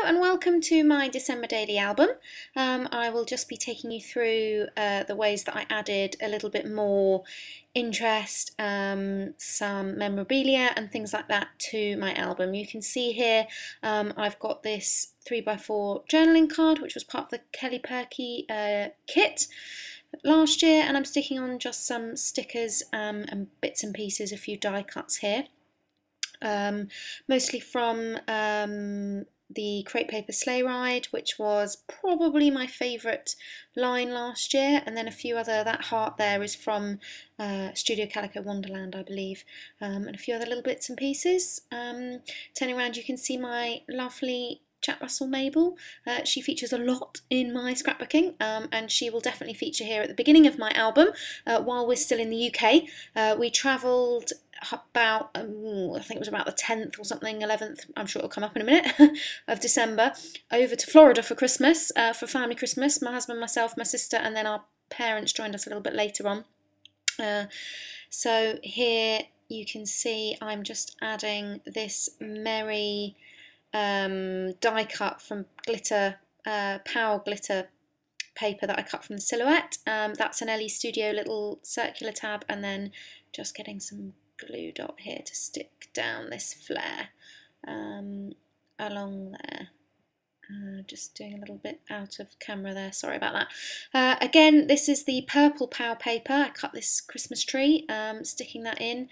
and welcome to my December daily album. I will just be taking you through the ways that I added a little bit more interest, some memorabilia and things like that to my album. You can see here I've got this 3x4 journaling card which was part of the Kelly Perky kit last year, and I'm sticking on just some stickers and bits and pieces, a few die cuts here. Mostly from the Crepe Paper Sleigh Ride, which was probably my favourite line last year, and then a few other, that heart there is from Studio Calico Wonderland, I believe, and a few other little bits and pieces. Turning around, you can see my lovely Jack Russell Mabel. She features a lot in my scrapbooking, and she will definitely feature here at the beginning of my album while we're still in the UK. We travelled about, I think it was about the 10th or something, 11th, I'm sure it'll come up in a minute, of December, over to Florida for Christmas, for family Christmas. My husband, myself, my sister, and then our parents joined us a little bit later on. So here you can see I'm just adding this merry die cut from glitter, Power glitter paper that I cut from the silhouette. That's an LE Studio little circular tab, and then just getting some glue dot here to stick down this flare along there. Just doing a little bit out of camera there, sorry about that. Again, this is the purple Power paper. I cut this Christmas tree, sticking that in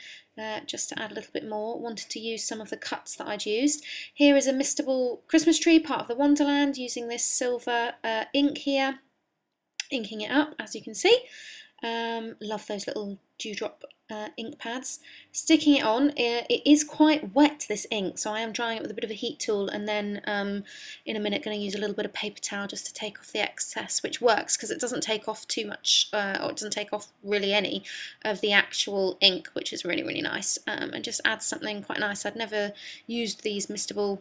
just to add a little bit more. Wanted to use some of the cuts that I'd used. Here is a mistable Christmas tree, part of the Wonderland, using this silver ink here, inking it up, as you can see. Love those little dewdrop ink pads. Sticking it on, it is quite wet, this ink, so I am drying it with a bit of a heat tool, and then in a minute going to use a little bit of paper towel just to take off the excess, which works because it doesn't take off too much, or it doesn't take off really any of the actual ink, which is really, really nice, and just adds something quite nice. I'd never used these mistable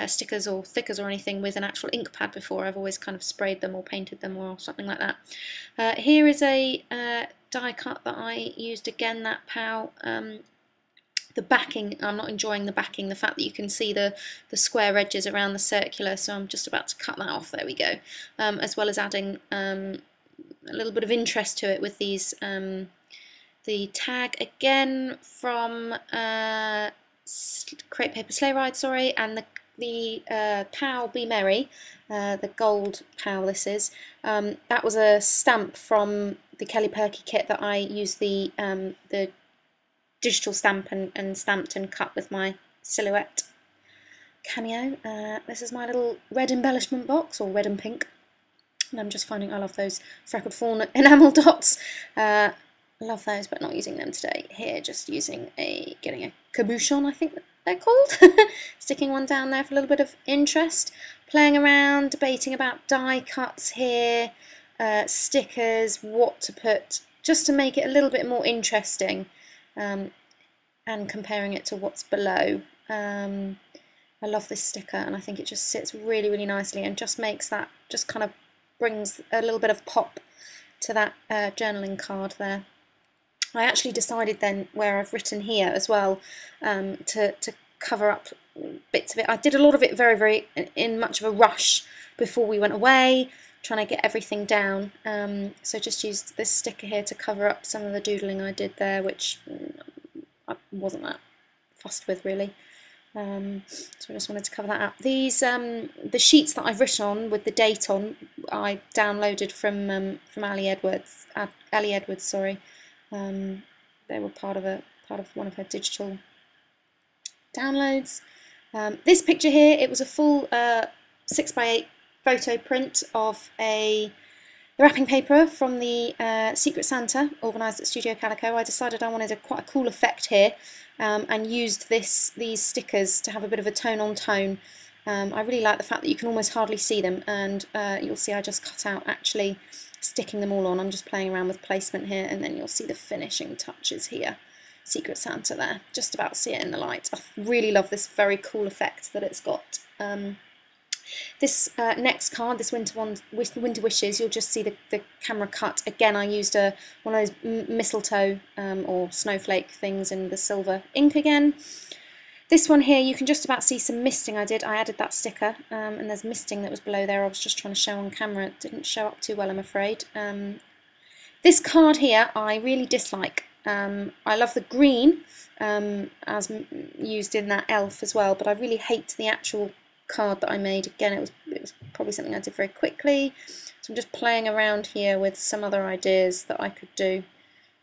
stickers or thickers or anything with an actual ink pad before. I've always kind of sprayed them or painted them or something like that. Here is a die cut that I used, again, that POW. The backing, I'm not enjoying the backing, the fact that you can see the square edges around the circular, so I'm just about to cut that off. There we go. As well as adding a little bit of interest to it with these, the tag again from Crepe Paper Sleigh Ride, sorry, and the POW Be Merry, the gold POW this is. That was a stamp from the Kelly Perky kit that I used the digital stamp and stamped and cut with my silhouette cameo. This is my little red embellishment box, or red and pink, and I'm just finding I love those freckled fawn enamel dots. Love those, but not using them today. Here, just using getting a cabochon, I think they're called. Sticking one down there for a little bit of interest. Playing around, debating about die cuts here, stickers, what to put, just to make it a little bit more interesting, and comparing it to what's below. I love this sticker, and I think it just sits really, really nicely, and just makes that, just kind of brings a little bit of pop to that journaling card there. I actually decided then, where I've written here as well, to cover up bits of it. I did a lot of it very, very in much of a rush before we went away, trying to get everything down. So just used this sticker here to cover up some of the doodling I did there, which I wasn't that fussed with really. So I just wanted to cover that up. These the sheets that I've written on with the date on, I downloaded from Ali Edwards. Sorry. They were part of one of her digital downloads. This picture here, it was a full 6x8 photo print of the wrapping paper from the Secret Santa organised at Studio Calico. I decided I wanted quite a cool effect here, and used these stickers to have a bit of a tone on tone. I really like the fact that you can almost hardly see them, and you'll see I just cut out actually sticking them all on. I'm just playing around with placement here, and then you'll see the finishing touches here. Secret Santa there, just about see it in the light. I really love this very cool effect that it's got. This next card, this Winter Wishes, you'll just see the camera cut. Again, I used one of those mistletoe or snowflake things in the silver ink again. This one here, you can just about see some misting I did. I added that sticker, and there's misting that was below there. I was just trying to show on camera. It didn't show up too well, I'm afraid. This card here I really dislike. I love the green as used in that elf as well, but I really hate the actual card that I made. Again, it was probably something I did very quickly. So I'm just playing around here with some other ideas that I could do.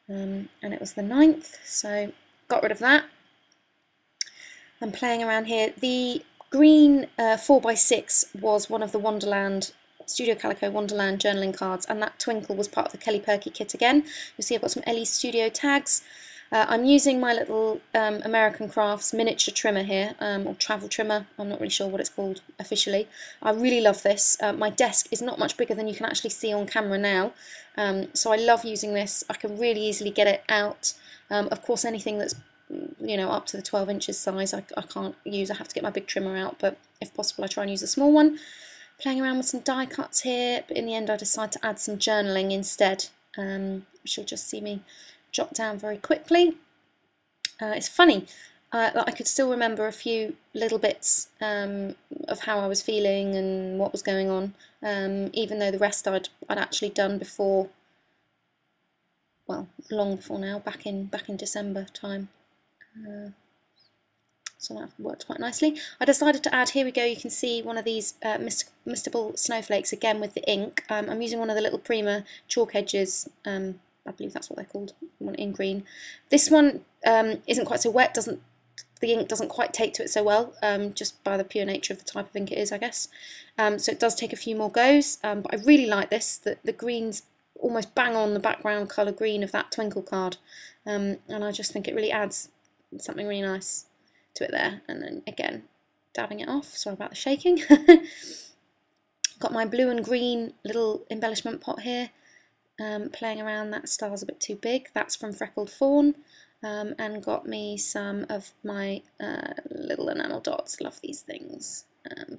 And it was the 9th, so got rid of that. I'm playing around here. The green 4x6 was one of the Wonderland, Studio Calico Wonderland journaling cards, and that twinkle was part of the Kelly Perky kit again. You'll see I've got some Ellie Studio tags. I'm using my little American Crafts miniature trimmer here, or travel trimmer, I'm not really sure what it's called officially. I really love this. My desk is not much bigger than you can actually see on camera now, so I love using this. I can really easily get it out. Of course, anything that's up to the 12 inches size I can't use. I have to get my big trimmer out, but if possible I try and use a small one. Playing around with some die cuts here, but in the end I decided to add some journaling instead, which you'll just see me jot down very quickly. It's funny that I could still remember a few little bits of how I was feeling and what was going on, even though the rest I'd actually done before, well, long before now, back in December time. So that worked quite nicely. I decided to add, here we go, you can see one of these mistable snowflakes again with the ink. I'm using one of the little Prima chalk edges, I believe that's what they're called, one in green. This one isn't quite so wet, the ink doesn't quite take to it so well, just by the pure nature of the type of ink it is, I guess. So it does take a few more goes, but I really like this, the green's almost bang on the background colour green of that twinkle card, and I just think it really adds something really nice to it there. And then again, dabbing it off, sorry about the shaking. Got my blue and green little embellishment pot here, playing around. That star's a bit too big, that's from Freckled Fawn, and got me some of my little enamel dots, love these things,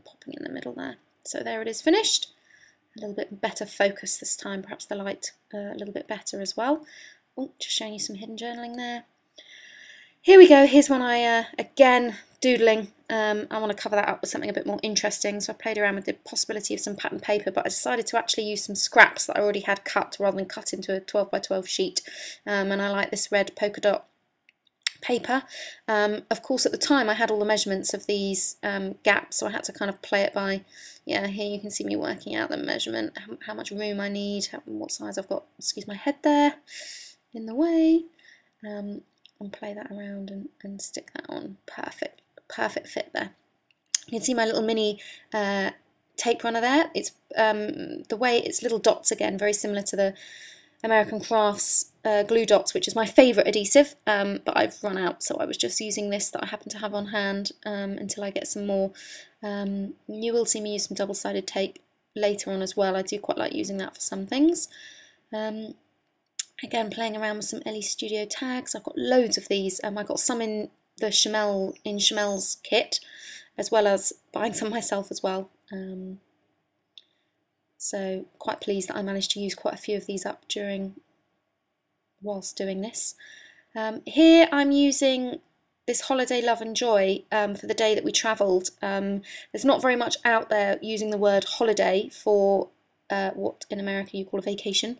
popping in the middle there. So there it is, finished. A little bit better focus this time, perhaps the light a little bit better as well. Oh, just showing you some hidden journaling there. Here we go, here's one I, again, doodling. I want to cover that up with something a bit more interesting, so I played around with the possibility of some pattern paper, but I decided to actually use some scraps that I already had cut rather than cut into a 12 by 12 sheet, and I like this red polka dot paper. Of course, at the time I had all the measurements of these gaps, so I had to kind of play it by, yeah, here you can see me working out the measurement, how much room I need, what size I've got, excuse my head there, in the way. And play that around and stick that on. Perfect fit there. You can see my little mini tape runner there. It's the way it's little dots again, very similar to the American Crafts glue dots, which is my favourite adhesive, but I've run out, so I was just using this that I happen to have on hand until I get some more. You will see me use some double-sided tape later on as well. I do quite like using that for some things. Again, playing around with some Ellie Studio tags. I've got loads of these. I got some in the Chamel's kit, as well as buying some myself as well. So quite pleased that I managed to use quite a few of these up whilst doing this. Here I'm using this Holiday Love and Joy for the day that we travelled. There's not very much out there using the word holiday for what in America you call a vacation.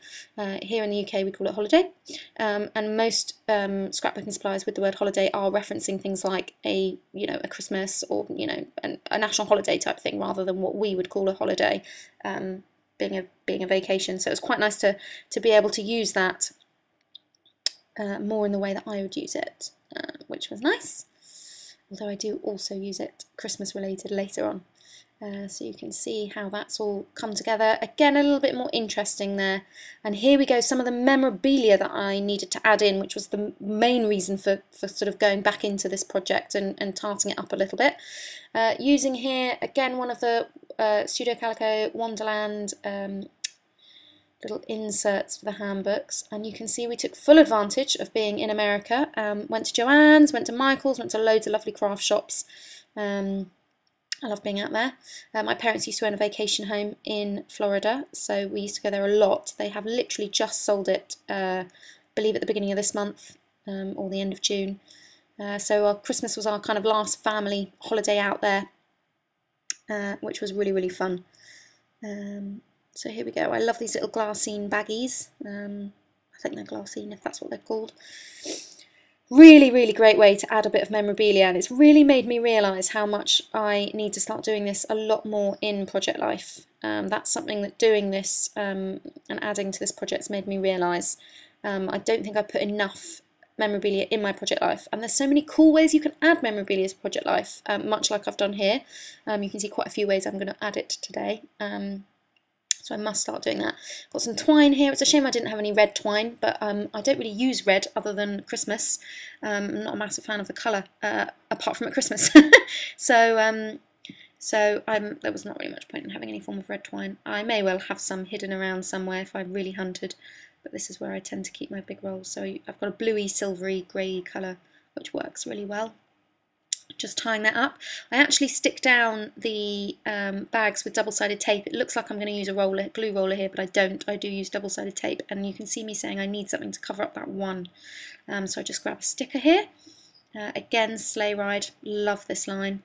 Here in the UK we call it holiday, and most scrapbooking suppliers with the word holiday are referencing things like a Christmas or a national holiday type thing, rather than what we would call a holiday, being a vacation. So it's quite nice to be able to use that more in the way that I would use it, which was nice, although I do also use it Christmas related later on. So you can see how that's all come together. Again, a little bit more interesting there. And here we go, some of the memorabilia that I needed to add in, which was the main reason for sort of going back into this project and tarting it up a little bit. Using here, again, one of the Studio Calico Wonderland little inserts for the handbooks. And you can see we took full advantage of being in America. Went to Joann's, went to Michael's, went to loads of lovely craft shops. I love being out there. My parents used to own a vacation home in Florida, so we used to go there a lot. They have literally just sold it, I believe at the beginning of this month, or the end of June. So Christmas was our kind of last family holiday out there, which was really, really fun. So here we go. I love these little glassine baggies. I think they're glassine, if that's what they're called. Really, really great way to add a bit of memorabilia, and it's really made me realise how much I need to start doing this a lot more in project life. That's something that doing this and adding to this project's made me realise. I don't think I put enough memorabilia in my project life, and there's so many cool ways you can add memorabilia to project life, much like I've done here. You can see quite a few ways I'm going to add it today. So I must start doing that. Got some twine here. It's a shame I didn't have any red twine, but I don't really use red other than Christmas. I'm not a massive fan of the colour, apart from at Christmas. So there was not really much point in having any form of red twine. I may well have some hidden around somewhere if I really hunted, but this is where I tend to keep my big rolls. So I've got a bluey, silvery, grey colour, which works really well. Just tying that up. I actually stick down the bags with double-sided tape. It looks like I'm going to use a glue roller here, but I don't. I do use double-sided tape, and you can see me saying I need something to cover up that one. So I just grab a sticker here. Again, sleigh ride. Love this line.